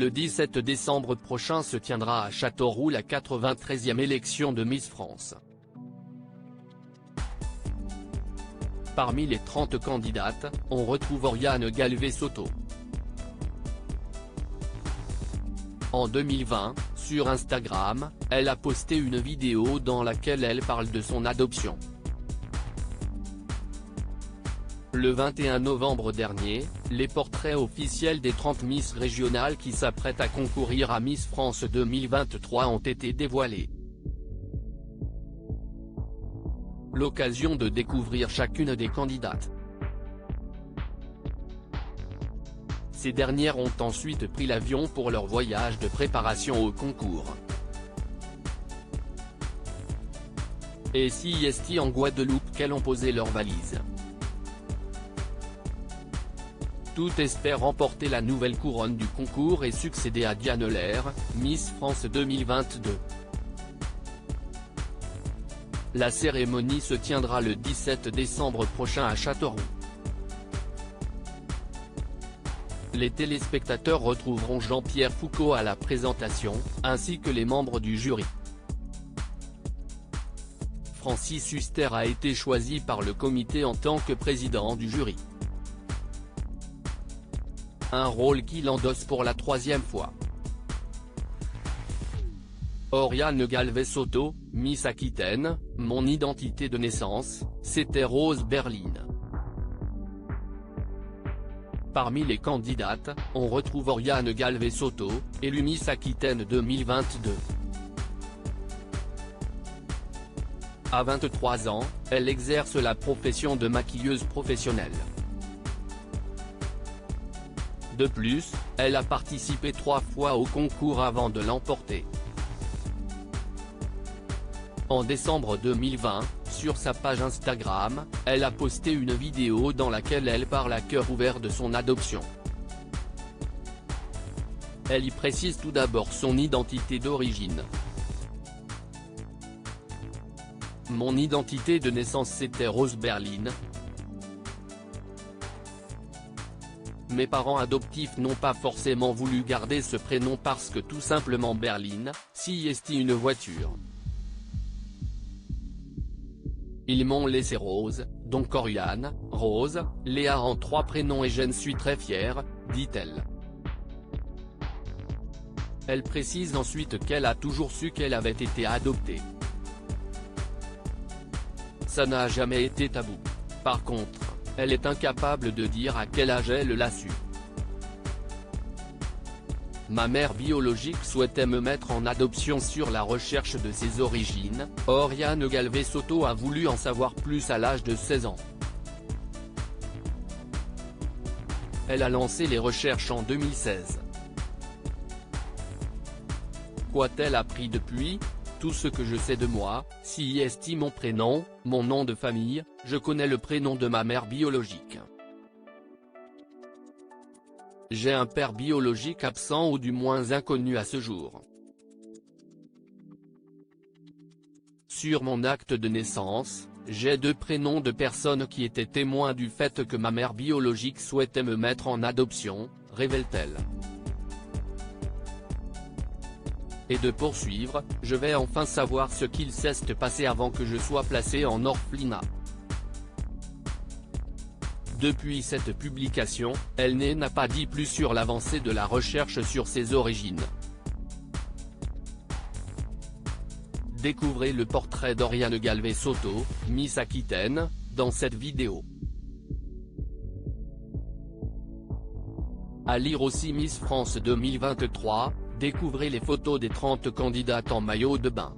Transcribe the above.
Le 17 décembre prochain se tiendra à Châteauroux la 93e élection de Miss France. Parmi les 30 candidates, on retrouve Oriane Galvez-Soto. En 2020, sur Instagram, elle a posté une vidéo dans laquelle elle parle de son adoption. Le 21 novembre dernier, les portraits officiels des 30 Miss régionales qui s'apprêtent à concourir à Miss France 2023 ont été dévoilés. L'occasion de découvrir chacune des candidates. Ces dernières ont ensuite pris l'avion pour leur voyage de préparation au concours. Et CIST en Guadeloupe qu'elles ont posé leurs valises. Toutes espèrent remporter la nouvelle couronne du concours et succéder à Diane Lair, Miss France 2022. La cérémonie se tiendra le 17 décembre prochain à Châteauroux. Les téléspectateurs retrouveront Jean-Pierre Foucault à la présentation, ainsi que les membres du jury. Francis Huster a été choisi par le comité en tant que président du jury. Un rôle qu'il endosse pour la 3e fois. Oriane Galvez-Soto, Miss Aquitaine, mon identité de naissance, c'était Rose Berline. Parmi les candidates, on retrouve Oriane Galvez-Soto, élue Miss Aquitaine 2022. À 23 ans, elle exerce la profession de maquilleuse professionnelle. De plus, elle a participé 3 fois au concours avant de l'emporter. En décembre 2020, sur sa page Instagram, elle a posté une vidéo dans laquelle elle parle à cœur ouvert de son adoption. Elle y précise tout d'abord son identité d'origine. Mon identité de naissance c'était Rose Berline. Mes parents adoptifs n'ont pas forcément voulu garder ce prénom parce que tout simplement Berline, CIST une voiture. Ils m'ont laissé Rose, donc Oriane, Rose, Léa en 3 prénoms et je ne suis très fière, dit-elle. Elle précise ensuite qu'elle a toujours su qu'elle avait été adoptée. Ça n'a jamais été tabou. Par contre, elle est incapable de dire à quel âge elle l'a su. Ma mère biologique souhaitait me mettre en adoption sur la recherche de ses origines, Oriane Galvez-Soto a voulu en savoir plus à l'âge de 16 ans. Elle a lancé les recherches en 2016. Qu'a-t-elle appris depuis ? Tout ce que je sais de moi, CIST mon prénom, mon nom de famille, je connais le prénom de ma mère biologique. J'ai un père biologique absent ou du moins inconnu à ce jour. Sur mon acte de naissance, j'ai 2 prénoms de personnes qui étaient témoins du fait que ma mère biologique souhaitait me mettre en adoption, révèle-t-elle. Et de poursuivre, je vais enfin savoir ce qu'il s'est passé avant que je sois placé en orphelinat. Depuis cette publication, elle n'a pas dit plus sur l'avancée de la recherche sur ses origines. Découvrez le portrait d'Oriane Galvez-Soto, Miss Aquitaine, dans cette vidéo. À lire aussi Miss France 2023, découvrez les photos des 30 candidates en maillot de bain.